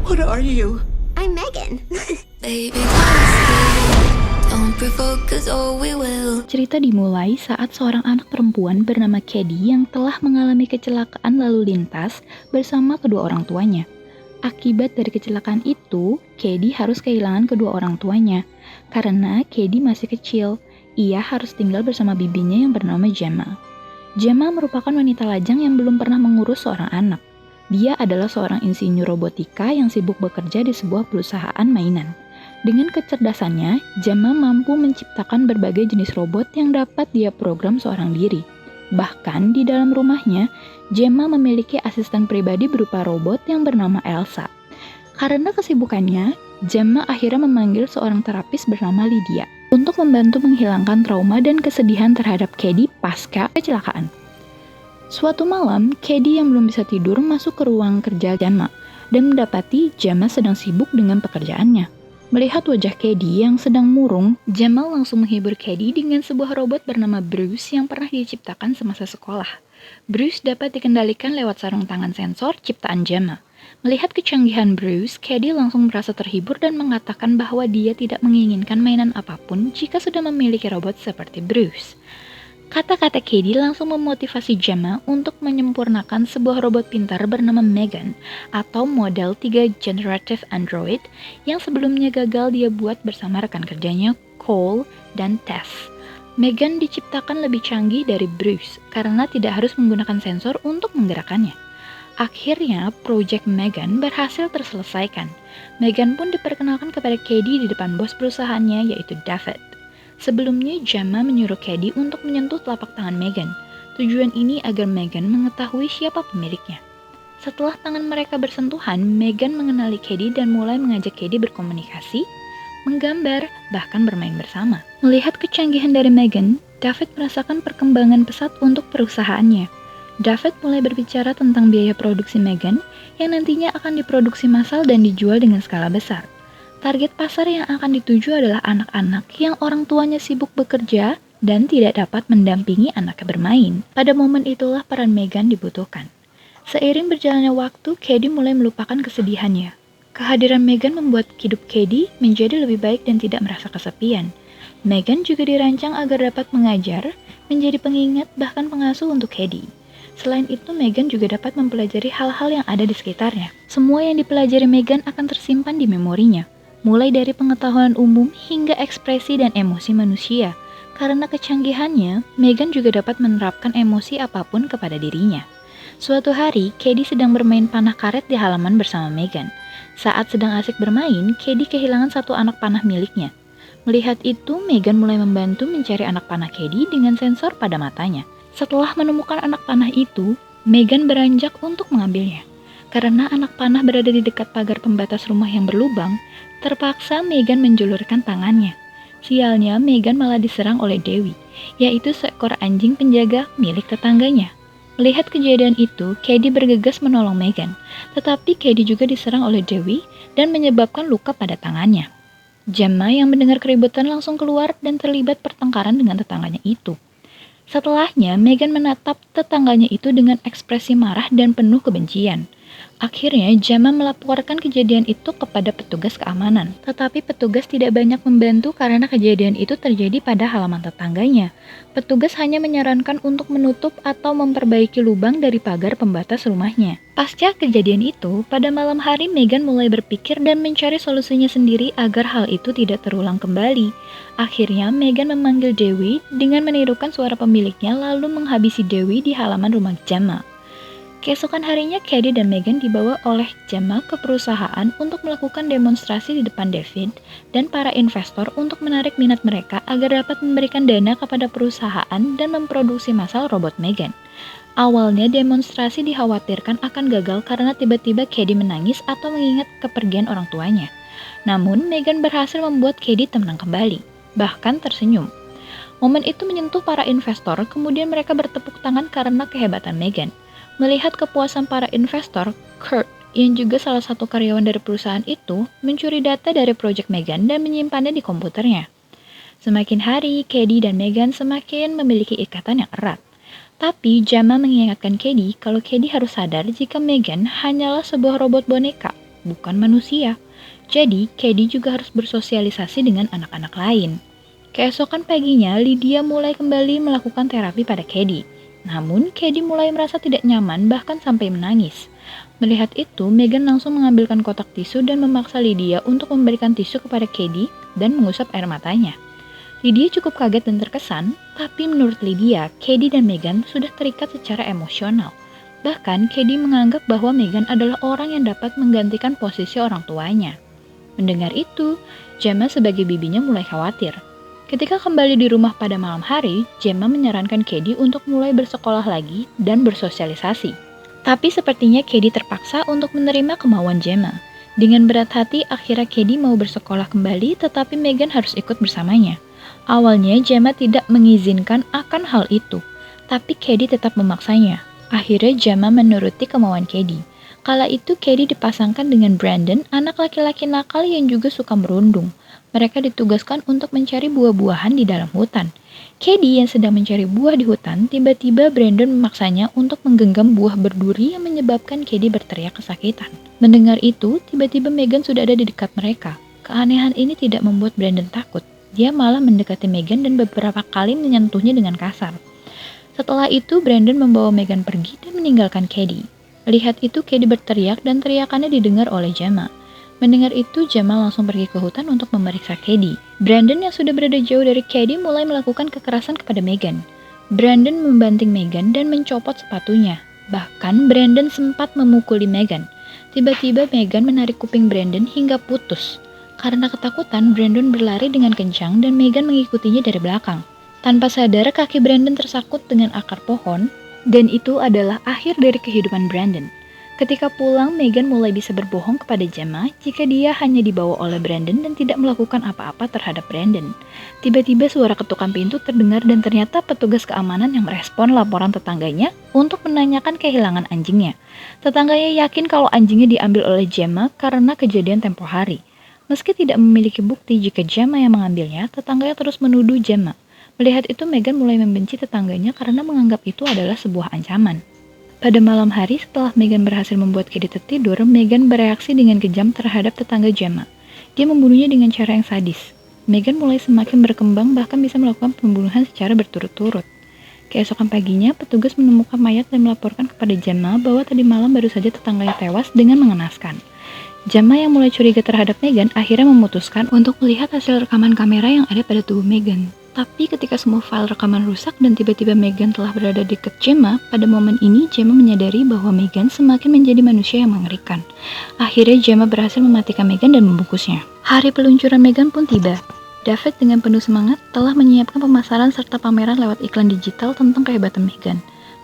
What are you? I'm Megan. Baby, don't provoke us or we will. Cerita dimulai saat seorang anak perempuan bernama Cady yang telah mengalami kecelakaan lalu lintas bersama kedua orang tuanya. Akibat dari kecelakaan itu, Cady harus kehilangan kedua orang tuanya. Karena Cady masih kecil, ia harus tinggal bersama bibinya yang bernama Gemma. Gemma merupakan wanita lajang yang belum pernah mengurus seorang anak. Dia adalah seorang insinyur robotika yang sibuk bekerja di sebuah perusahaan mainan. Dengan kecerdasannya, Gemma mampu menciptakan berbagai jenis robot yang dapat dia program seorang diri. Bahkan di dalam rumahnya, Gemma memiliki asisten pribadi berupa robot yang bernama Elsa. Karena kesibukannya, Gemma akhirnya memanggil seorang terapis bernama Lydia untuk membantu menghilangkan trauma dan kesedihan terhadap Cady pasca kecelakaan. Suatu malam, Cady yang belum bisa tidur masuk ke ruang kerja Gemma dan mendapati Gemma sedang sibuk dengan pekerjaannya. Melihat wajah Cady yang sedang murung, Gemma langsung menghibur Cady dengan sebuah robot bernama Bruce yang pernah diciptakan semasa sekolah. Bruce dapat dikendalikan lewat sarung tangan sensor ciptaan Gemma. Melihat kecanggihan Bruce, Cady langsung merasa terhibur dan mengatakan bahwa dia tidak menginginkan mainan apapun jika sudah memiliki robot seperti Bruce. Kata-kata Cady langsung memotivasi Gemma untuk menyempurnakan sebuah robot pintar bernama Megan atau model 3 generative android yang sebelumnya gagal dia buat bersama rekan kerjanya Cole dan Tess. Megan diciptakan lebih canggih dari Bruce karena tidak harus menggunakan sensor untuk menggerakkannya. Akhirnya, Project Megan berhasil terselesaikan. Megan pun diperkenalkan kepada Cady di depan bos perusahaannya yaitu David. Sebelumnya, Gemma menyuruh Cady untuk menyentuh telapak tangan Megan. Tujuan ini agar Megan mengetahui siapa pemiliknya. Setelah tangan mereka bersentuhan, Megan mengenali Cady dan mulai mengajak Cady berkomunikasi, menggambar, bahkan bermain bersama. Melihat kecanggihan dari Megan, David merasakan perkembangan pesat untuk perusahaannya. David mulai berbicara tentang biaya produksi Megan yang nantinya akan diproduksi massal dan dijual dengan skala besar. Target pasar yang akan dituju adalah anak-anak yang orang tuanya sibuk bekerja dan tidak dapat mendampingi anaknya bermain. Pada momen itulah peran Megan dibutuhkan. Seiring berjalannya waktu, Cady mulai melupakan kesedihannya. Kehadiran Megan membuat hidup Cady menjadi lebih baik dan tidak merasa kesepian. Megan juga dirancang agar dapat mengajar, menjadi pengingat bahkan pengasuh untuk Cady. Selain itu, Megan juga dapat mempelajari hal-hal yang ada di sekitarnya. Semua yang dipelajari Megan akan tersimpan di memorinya. Mulai dari pengetahuan umum hingga ekspresi dan emosi manusia. Karena kecanggihannya, Megan juga dapat menerapkan emosi apapun kepada dirinya. Suatu hari, Cady sedang bermain panah karet di halaman bersama Megan. Saat sedang asik bermain, Cady kehilangan satu anak panah miliknya. Melihat itu, Megan mulai membantu mencari anak panah Cady dengan sensor pada matanya. Setelah menemukan anak panah itu, Megan beranjak untuk mengambilnya. Karena anak panah berada di dekat pagar pembatas rumah yang berlubang, terpaksa Megan menjulurkan tangannya. Sialnya, Megan malah diserang oleh Dewi, yaitu seekor anjing penjaga milik tetangganya. Melihat kejadian itu, Cady bergegas menolong Megan, tetapi Cady juga diserang oleh Dewi dan menyebabkan luka pada tangannya. Gemma yang mendengar keributan langsung keluar dan terlibat pertengkaran dengan tetangganya itu. Setelahnya, Megan menatap tetangganya itu dengan ekspresi marah dan penuh kebencian. Akhirnya, Gemma melaporkan kejadian itu kepada petugas keamanan. Tetapi petugas tidak banyak membantu karena kejadian itu terjadi pada halaman tetangganya. Petugas hanya menyarankan untuk menutup atau memperbaiki lubang dari pagar pembatas rumahnya. Pasca kejadian itu, pada malam hari Megan mulai berpikir dan mencari solusinya sendiri agar hal itu tidak terulang kembali. Akhirnya, Megan memanggil Dewi dengan menirukan suara pemiliknya lalu menghabisi Dewi di halaman rumah Gemma. Keesokan harinya, Cady dan Megan dibawa oleh Gemma ke perusahaan untuk melakukan demonstrasi di depan David dan para investor untuk menarik minat mereka agar dapat memberikan dana kepada perusahaan dan memproduksi massal robot Megan. Awalnya demonstrasi dikhawatirkan akan gagal karena tiba-tiba Cady menangis atau mengingat kepergian orang tuanya. Namun, Megan berhasil membuat Cady tenang kembali, bahkan tersenyum. Momen itu menyentuh para investor, kemudian mereka bertepuk tangan karena kehebatan Megan. Melihat kepuasan para investor, Kurt, yang juga salah satu karyawan dari perusahaan itu, mencuri data dari proyek Megan dan menyimpannya di komputernya. Semakin hari, Cady dan Megan semakin memiliki ikatan yang erat. Tapi Gemma mengingatkan Cady kalau Cady harus sadar jika Megan hanyalah sebuah robot boneka, bukan manusia. Jadi, Cady juga harus bersosialisasi dengan anak-anak lain. Keesokan paginya, Lydia mulai kembali melakukan terapi pada Cady. Namun, Cady mulai merasa tidak nyaman bahkan sampai menangis. Melihat itu, Megan langsung mengambilkan kotak tisu dan memaksa Lydia untuk memberikan tisu kepada Cady dan mengusap air matanya. Lydia cukup kaget dan terkesan, tapi menurut Lydia, Cady dan Megan sudah terikat secara emosional. Bahkan, Cady menganggap bahwa Megan adalah orang yang dapat menggantikan posisi orang tuanya. Mendengar itu, Gemma sebagai bibinya mulai khawatir. Ketika kembali di rumah pada malam hari, Gemma menyarankan Cady untuk mulai bersekolah lagi dan bersosialisasi. Tapi sepertinya Cady terpaksa untuk menerima kemauan Gemma. Dengan berat hati, akhirnya Cady mau bersekolah kembali, tetapi Megan harus ikut bersamanya. Awalnya Gemma tidak mengizinkan akan hal itu, tapi Cady tetap memaksanya. Akhirnya Gemma menuruti kemauan Cady. Kala itu Cady dipasangkan dengan Brandon, anak laki-laki nakal yang juga suka merundung. Mereka ditugaskan untuk mencari buah-buahan di dalam hutan. Cady yang sedang mencari buah di hutan, tiba-tiba Brandon memaksanya untuk menggenggam buah berduri yang menyebabkan Cady berteriak kesakitan. Mendengar itu, tiba-tiba Megan sudah ada di dekat mereka. Keanehan ini tidak membuat Brandon takut. Dia malah mendekati Megan dan beberapa kali menyentuhnya dengan kasar. Setelah itu, Brandon membawa Megan pergi dan meninggalkan Cady. Melihat itu, Cady berteriak dan teriakannya didengar oleh Gemma. Mendengar itu, Gemma langsung pergi ke hutan untuk memeriksa Cady. Brandon yang sudah berada jauh dari Cady mulai melakukan kekerasan kepada Megan. Brandon membanting Megan dan mencopot sepatunya. Bahkan, Brandon sempat memukuli Megan. Tiba-tiba Megan menarik kuping Brandon hingga putus. Karena ketakutan, Brandon berlari dengan kencang dan Megan mengikutinya dari belakang. Tanpa sadar, kaki Brandon tersangkut dengan akar pohon, dan itu adalah akhir dari kehidupan Brandon. Ketika pulang, Megan mulai bisa berbohong kepada Gemma jika dia hanya dibawa oleh Brandon dan tidak melakukan apa-apa terhadap Brandon. Tiba-tiba suara ketukan pintu terdengar dan ternyata petugas keamanan yang merespon laporan tetangganya untuk menanyakan kehilangan anjingnya. Tetangganya yakin kalau anjingnya diambil oleh Gemma karena kejadian tempo hari. Meski tidak memiliki bukti jika Gemma yang mengambilnya, tetangganya terus menuduh Gemma. Melihat itu, Megan mulai membenci tetangganya karena menganggap itu adalah sebuah ancaman. Pada malam hari, setelah Megan berhasil membuat Cady tertidur, Megan bereaksi dengan kejam terhadap tetangga Gemma. Dia membunuhnya dengan cara yang sadis. Megan mulai semakin berkembang, bahkan bisa melakukan pembunuhan secara berturut-turut. Keesokan paginya, petugas menemukan mayat dan melaporkan kepada Gemma bahwa tadi malam baru saja tetangganya tewas dengan mengenaskan. Gemma yang mulai curiga terhadap Megan akhirnya memutuskan untuk melihat hasil rekaman kamera yang ada pada tubuh Megan. Tapi ketika semua file rekaman rusak dan tiba-tiba Megan telah berada di dekat Gemma, pada momen ini Gemma menyadari bahwa Megan semakin menjadi manusia yang mengerikan. Akhirnya Gemma berhasil mematikan Megan dan membungkusnya. Hari peluncuran Megan pun tiba. David dengan penuh semangat telah menyiapkan pemasaran serta pameran lewat iklan digital tentang kehebatan Megan.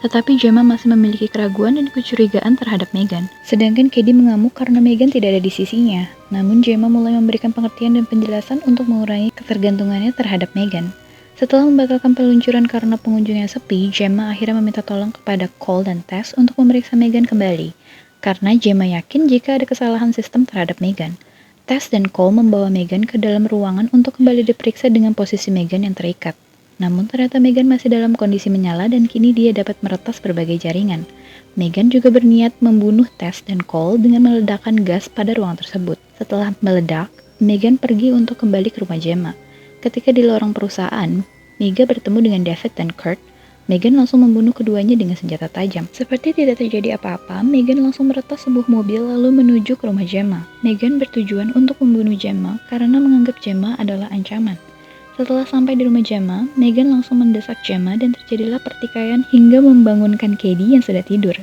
Tetapi Gemma masih memiliki keraguan dan kecurigaan terhadap Megan. Sedangkan Cady mengamuk karena Megan tidak ada di sisinya. Namun Gemma mulai memberikan pengertian dan penjelasan untuk mengurangi ketergantungannya terhadap Megan. Setelah membatalkan peluncuran karena pengunjungnya sepi, Gemma akhirnya meminta tolong kepada Cole dan Tess untuk memeriksa Megan kembali. Karena Gemma yakin jika ada kesalahan sistem terhadap Megan. Tess dan Cole membawa Megan ke dalam ruangan untuk kembali diperiksa dengan posisi Megan yang terikat. Namun ternyata Megan masih dalam kondisi menyala dan kini dia dapat meretas berbagai jaringan. Megan juga berniat membunuh Tess dan Cole dengan meledakkan gas pada ruang tersebut. Setelah meledak, Megan pergi untuk kembali ke rumah Gemma. Ketika di lorong perusahaan, Megan bertemu dengan David dan Kurt. Megan langsung membunuh keduanya dengan senjata tajam. Seperti tidak terjadi apa-apa, Megan langsung meretas sebuah mobil lalu menuju ke rumah Gemma. Megan bertujuan untuk membunuh Gemma karena menganggap Gemma adalah ancaman. Setelah sampai di rumah Gemma, Megan langsung mendesak Gemma dan terjadilah pertikaian hingga membangunkan Cady yang sudah tidur.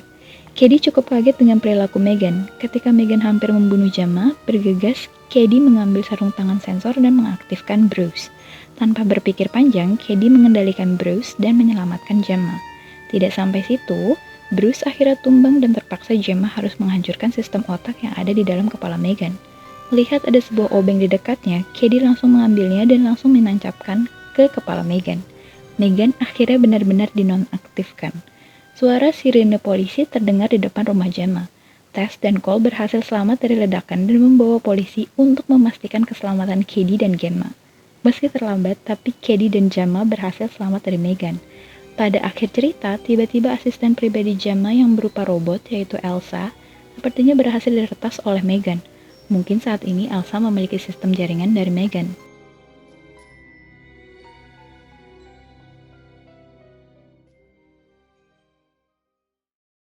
Cady cukup kaget dengan perilaku Megan. Ketika Megan hampir membunuh Gemma, bergegas, Cady mengambil sarung tangan sensor dan mengaktifkan Bruce. Tanpa berpikir panjang, Cady mengendalikan Bruce dan menyelamatkan Gemma. Tidak sampai situ, Bruce akhirnya tumbang dan terpaksa Gemma harus menghancurkan sistem otak yang ada di dalam kepala Megan. Melihat ada sebuah obeng di dekatnya, Cady langsung mengambilnya dan langsung menancapkan ke kepala Megan. Megan akhirnya benar-benar dinonaktifkan. Suara sirine polisi terdengar di depan rumah Gemma. Tess dan Cole berhasil selamat dari ledakan dan membawa polisi untuk memastikan keselamatan Cady dan Gemma. Meski terlambat, tapi Cady dan Gemma berhasil selamat dari Megan. Pada akhir cerita, tiba-tiba asisten pribadi Gemma yang berupa robot yaitu Elsa sepertinya berhasil diretas oleh Megan. Mungkin saat ini Elsa memiliki sistem jaringan dari Megan.